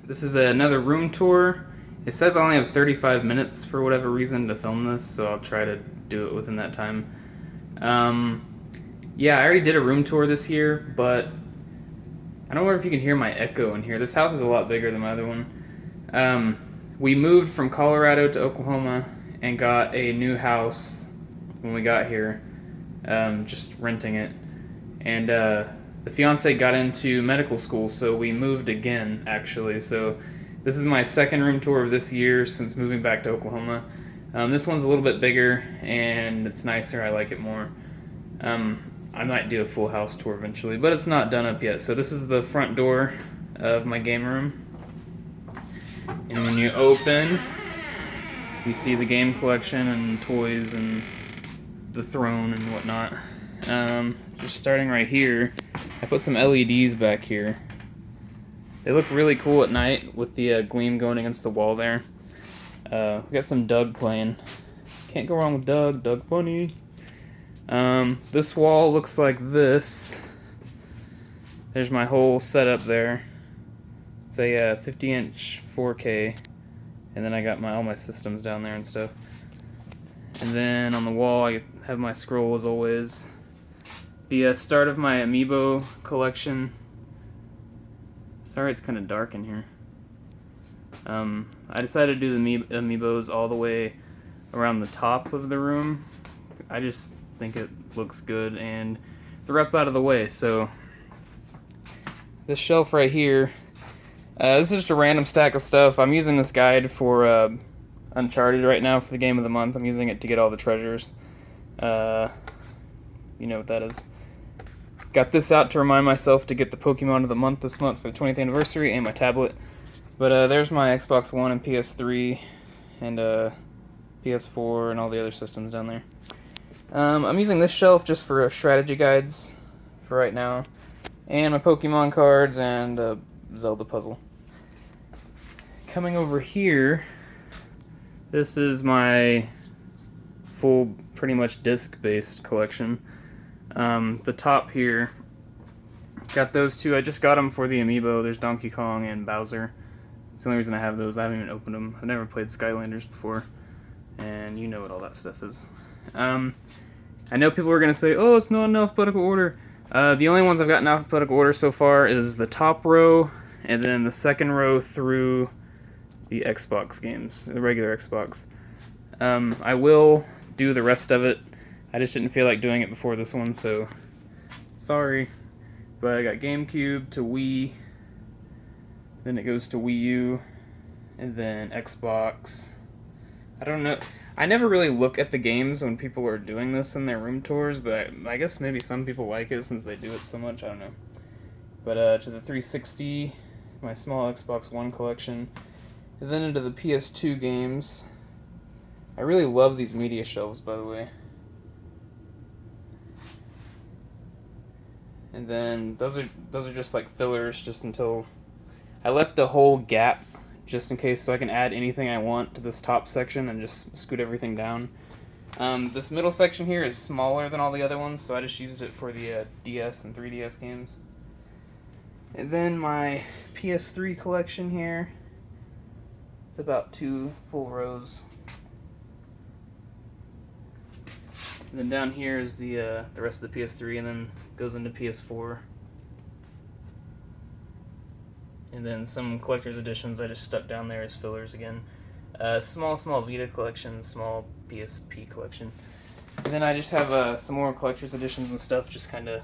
This is another room tour. It says I only have 35 minutes for whatever reason to film this, so I'll try to do it within that time. Um, yeah, I already did a room tour this year, but I don't know if you can hear my echo in here. This house is a lot bigger than my other one. We moved from Colorado to Oklahoma and got a new house when we got here, just renting it. And the fiance got into medical school, so we moved again, actually. So this is my second room tour of this year since moving back to Oklahoma. This one's a little bit bigger, and it's nicer. I like it more. I might do a full house tour eventually, but it's not done up yet. So this is the front door of my game room. And when you open, you see the game collection and toys and the throne and whatnot. Just starting right here, I put some LEDs back here. They look really cool at night with the gleam going against the wall there. We got some Doug playing. Can't go wrong with Doug. Doug funny. This wall looks like this. There's my whole setup there. It's a 50-inch 4K, and then I got all my systems down there and stuff. And then on the wall, I have my scroll as always. The start of my amiibo collection. Sorry, it's kind of dark in here. I decided to do the amiibos all the way around the top of the room. I just think it looks good, and they're up out of the way. So this shelf right here, this is just a random stack of stuff. I'm using this guide for Uncharted right now for the game of the month. I'm using it to get all the treasures. You know what that is. Got this out to remind myself to get the Pokemon of the month this month for the 20th anniversary and my tablet. But there's my Xbox One and PS3 and PS4 and all the other systems down there. I'm using this shelf just for strategy guides for right now, and my Pokemon cards and a Zelda puzzle. Coming over here, this is my full, pretty much disc-based collection. The top here, got those two. I just got them for the amiibo. There's Donkey Kong and Bowser. That's the only reason I have those. I haven't even opened them. I've never played Skylanders before, and you know what all that stuff is. I know people are going to say, oh, it's not in alphabetical order. The only ones I've got in alphabetical order so far is the top row, and then the second row through the Xbox games, the regular Xbox. I will do the rest of it. I just didn't feel like doing it before this one, so sorry. But I got GameCube to Wii, then it goes to Wii U, and then Xbox. I don't know. I never really look at the games when people are doing this in their room tours, but I guess maybe some people like it since they do it so much. I don't know. But to the 360, my small Xbox One collection, and then into the PS2 games. I really love these media shelves, by the way. And then those are just like fillers, just until I left a whole gap just in case, so I can add anything I want to this top section and just scoot everything down. This middle section here is smaller than all the other ones, so I just used it for the DS and 3DS games. And then my PS3 collection here, it's about 2 full rows. And then down here is the rest of the PS3, and then goes into PS4. And then some collector's editions I just stuck down there as fillers again. Small Vita collection, small PSP collection. And then I just have some more collector's editions and stuff just kind of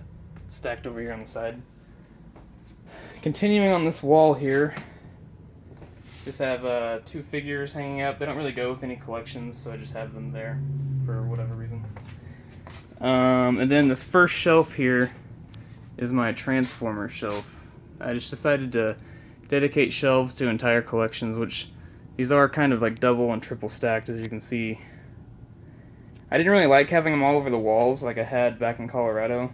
stacked over here on the side. Continuing on this wall here, just have 2 figures hanging up. They don't really go with any collections, so I just have them there for whatever reason. And then this first shelf here is my Transformer shelf. I just decided to dedicate shelves to entire collections, which these are kind of like double and triple stacked, as you can see. I didn't really like having them all over the walls like I had back in Colorado.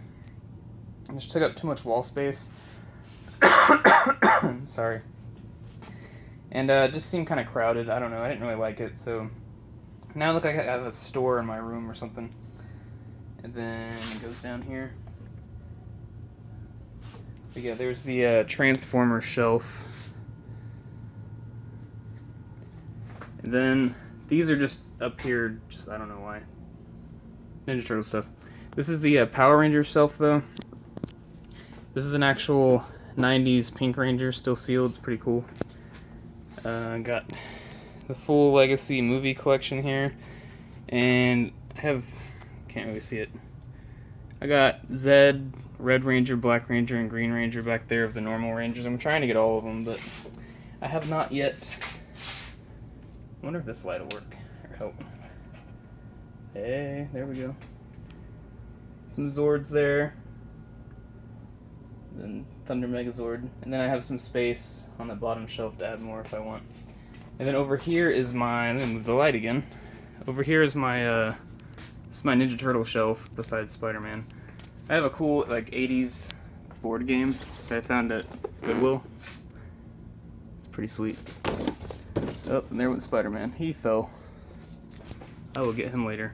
It just took up too much wall space. Sorry. And it just seemed kind of crowded. I don't know. I didn't really like it, so now I look like I have a store in my room or something. And then it goes down here. But yeah, there's the Transformer shelf. And then these are just up here, just I don't know why. Ninja Turtle stuff. This is the Power Ranger shelf though. This is an actual 90s Pink Ranger, still sealed. It's pretty cool. Got the full Legacy movie collection here, and I have, can't really see it. I got Zed, Red Ranger, Black Ranger, and Green Ranger back there of the normal Rangers. I'm trying to get all of them, but I have not yet. I wonder if this light will work or help. Hey, there we go. Some Zords there. Then Thunder Megazord. And then I have some space on the bottom shelf to add more if I want. And then over here is my, let me move the light again. Over here is my, this is my Ninja Turtle shelf besides Spider-Man. I have a cool, like, 80s board game that I found at Goodwill. It's pretty sweet. Oh, and there went Spider-Man. He fell. I will get him later.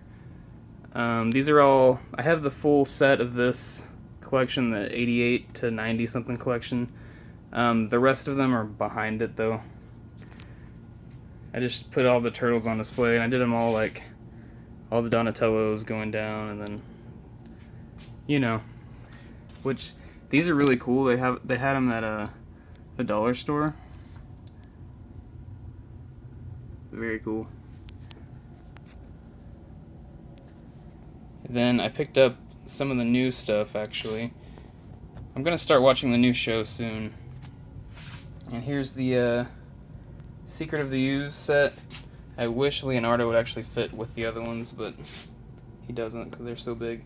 These are all, I have the full set of this collection, the 88 to 90 something collection. The rest of them are behind it though. I just put all the turtles on display, and I did them all like, all the Donatellos going down, and then, you know, which, these are really cool. They had them at the dollar store. Very cool. Then I picked up some of the new stuff, actually. I'm going to start watching the new show soon. And here's the Secret of the Ooze set. I wish Leonardo would actually fit with the other ones, but he doesn't because they're so big.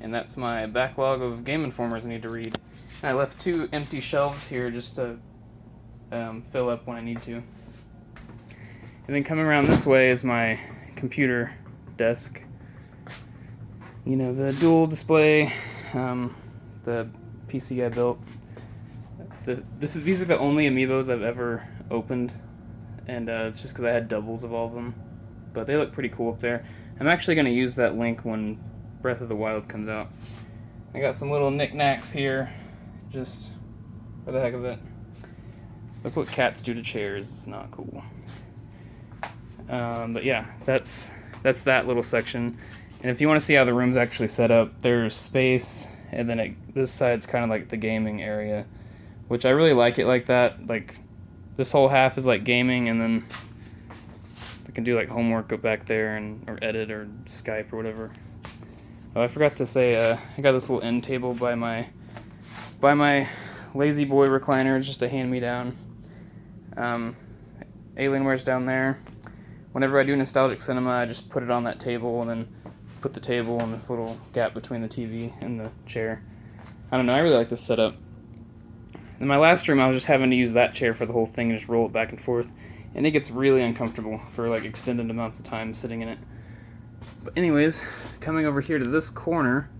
And that's my backlog of Game Informers I need to read. I left 2 empty shelves here just to fill up when I need to. And then coming around this way is my computer desk. You know, the dual display, the PC I built. These are the only amiibos I've ever opened, and it's just because I had doubles of all of them. But they look pretty cool up there. I'm actually going to use that link when Breath of the Wild comes out. I got some little knickknacks here, just for the heck of it. Look what cats do to chairs. It's not cool. But yeah, that's that little section. And if you want to see how the room's actually set up, there's space, and then this side's kind of like the gaming area, which I really like it like that. Like, this whole half is like gaming, and then I can do like homework up back there, or edit, or Skype, or whatever. Oh, I forgot to say, I got this little end table by my Lazy Boy recliner. It's just a hand-me-down. Alienware's down there. Whenever I do Nostalgic Cinema, I just put it on that table, and then put the table in this little gap between the TV and the chair. I don't know, I really like this setup. In my last room, I was just having to use that chair for the whole thing and just roll it back and forth, and it gets really uncomfortable for like extended amounts of time sitting in it. But anyways, coming over here to this corner,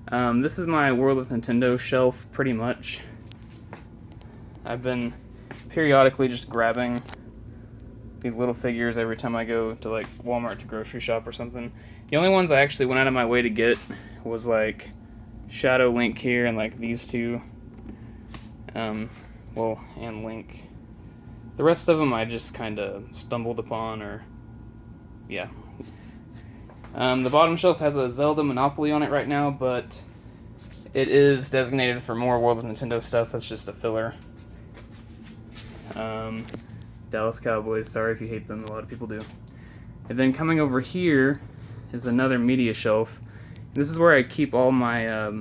this is my World of Nintendo shelf, pretty much. I've been periodically just grabbing these little figures every time I go to like Walmart to grocery shop or something. The only ones I actually went out of my way to get was like Shadow Link here, and like these two. And Link. The rest of them I just kind of stumbled upon, or yeah. The bottom shelf has a Zelda Monopoly on it right now, but it is designated for more World of Nintendo stuff. That's just a filler. Dallas Cowboys, sorry if you hate them, a lot of people do. And then coming over here is another media shelf. This is where I keep all my,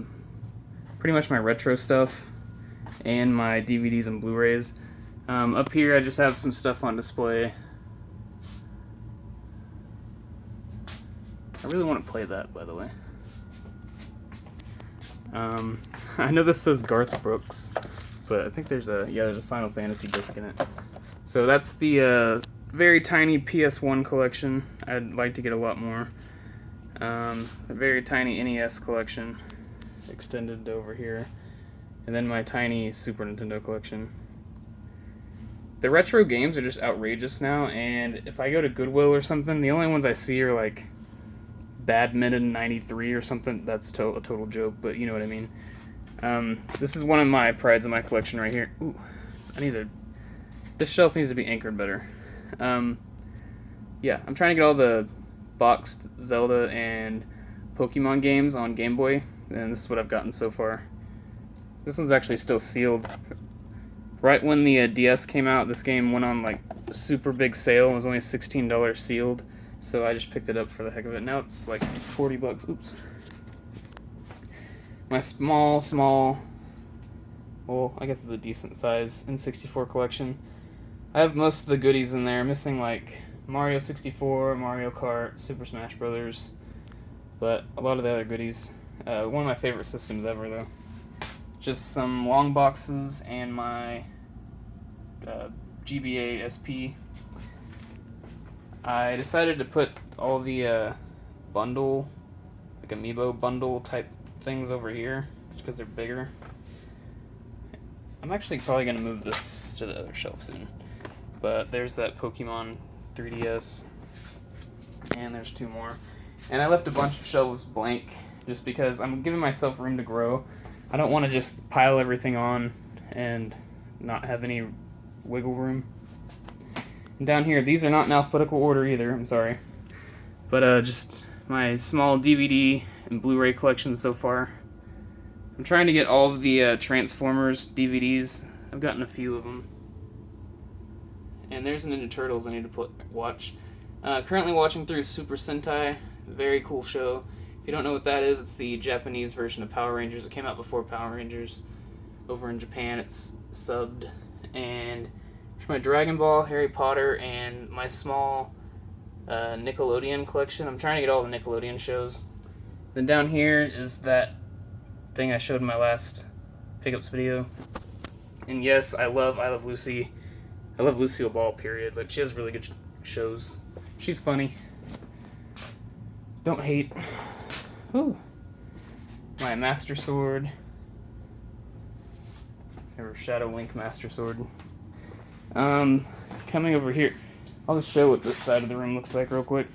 pretty much my retro stuff and my DVDs and Blu-rays. Up here I just have some stuff on display. I really want to play that, by the way. I know this says Garth Brooks, but I think there's a Final Fantasy disc in it. So that's the very tiny PS1 collection. I'd like to get a lot more. A very tiny NES collection extended over here. And then my tiny Super Nintendo collection. The retro games are just outrageous now, and if I go to Goodwill or something, the only ones I see are like Badminton 93 or something. That's a total joke, but you know what I mean. This is one of my prides of my collection right here. Ooh, this shelf needs to be anchored better. Yeah, I'm trying to get all the boxed Zelda and Pokemon games on Game Boy, and this is what I've gotten so far. This one's actually still sealed. Right when the DS came out, this game went on like a super big sale. It was only $16 sealed, so I just picked it up for the heck of it. Now it's like 40 bucks. Oops. My small, well, I guess it's a decent size N64 collection. I have most of the goodies in there, missing like Mario 64, Mario Kart, Super Smash Brothers, but a lot of the other goodies. One of my favorite systems ever, though. Just some long boxes and my GBA SP. I decided to put all the bundle, like amiibo bundle type things over here, just because they're bigger. I'm actually probably going to move this to the other shelf soon. But there's that Pokemon 3DS, and there's two more. And I left a bunch of shelves blank, just because I'm giving myself room to grow. I don't want to just pile everything on and not have any wiggle room. And down here, these are not in alphabetical order either, I'm sorry. But just my small DVD and Blu-ray collection so far. I'm trying to get all of the Transformers DVDs. I've gotten a few of them. And there's Ninja Turtles I need to watch. Currently watching through Super Sentai. Very cool show. If you don't know what that is, it's the Japanese version of Power Rangers. It came out before Power Rangers. Over in Japan, it's subbed. And my Dragon Ball, Harry Potter, and my small Nickelodeon collection. I'm trying to get all the Nickelodeon shows. Then down here is that thing I showed in my last pickups video. And yes, I love Lucy. I love Lucille Ball, period. Like, she has really good shows. She's funny. Don't hate. Ooh. My Master Sword. Or Shadow Link Master Sword. Coming over here. I'll just show what this side of the room looks like real quick.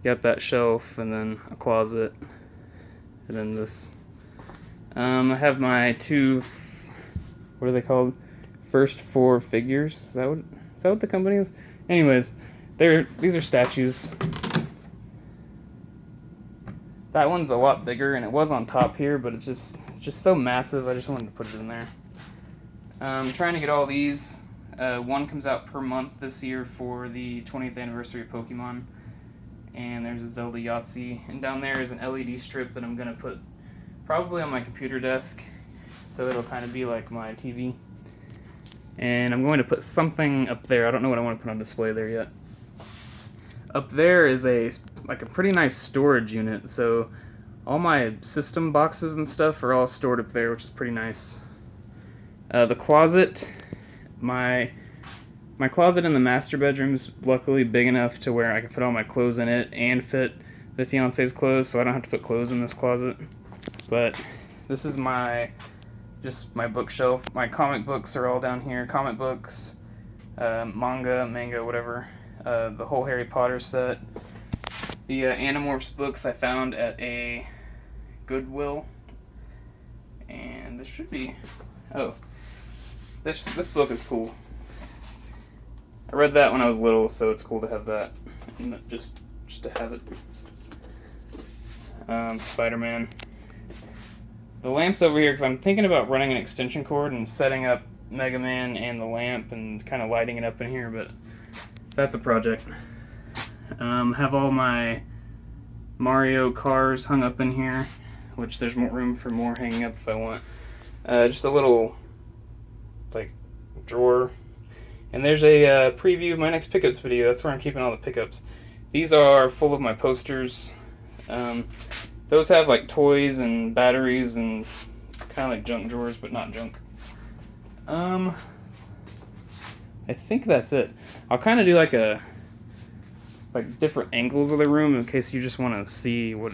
Got that shelf, and then a closet, and then this. I have my two, what are they called? First Four Figures. Is that what the company is? Anyways, these are statues. That one's a lot bigger, and it was on top here, but it's just so massive. I just wanted to put it in there. I'm trying to get all these. One comes out per month this year for the 20th anniversary of Pokemon. And there's a Zelda Yahtzee. And down there is an LED strip that I'm going to put probably on my computer desk, so it'll kind of be like my TV. And I'm going to put something up there. I don't know what I want to put on display there yet. Up there is a pretty nice storage unit, so all my system boxes and stuff are all stored up there, which is pretty nice. The closet, my closet in the master bedroom is luckily big enough to where I can put all my clothes in it and fit the fiance's clothes, so I don't have to put clothes in this closet. But this is my bookshelf. My comic books are all down here. Comic books, manga, whatever. The whole Harry Potter set. The Animorphs books I found at a Goodwill. And this should be... Oh. This book is cool. I read that when I was little, so it's cool to have that. And just to have it. Spider-Man. The lamp's over here because I'm thinking about running an extension cord and setting up Mega Man and the lamp and kind of lighting it up in here, but that's a project. Have all my Mario cars hung up in here, which there's more room for more hanging up if I want. Just a little, like, drawer. And there's a preview of my next pickups video. That's where I'm keeping all the pickups. These are full of my posters. Those have like toys and batteries and kind of like junk drawers, but not junk. I think that's it. I'll kind of do like different angles of the room in case you just want to see what,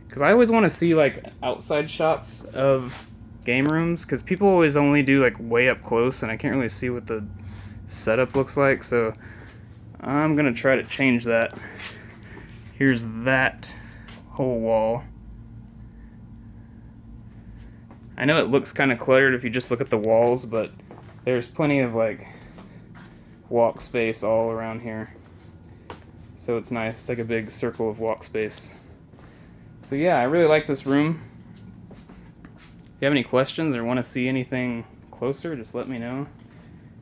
because I always want to see like outside shots of game rooms, because people always only do like way up close and I can't really see what the setup looks like, so I'm gonna try to change that. Here's that whole wall. I know it looks kind of cluttered if you just look at the walls, but there's plenty of like walk space all around here. So it's nice. It's like a big circle of walk space. So yeah, I really like this room. If you have any questions or want to see anything closer, just let me know.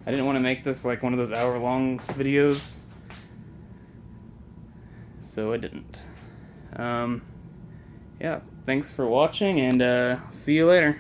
I didn't want to make this like one of those hour-long videos, so I didn't. Yeah, thanks for watching, and see you later.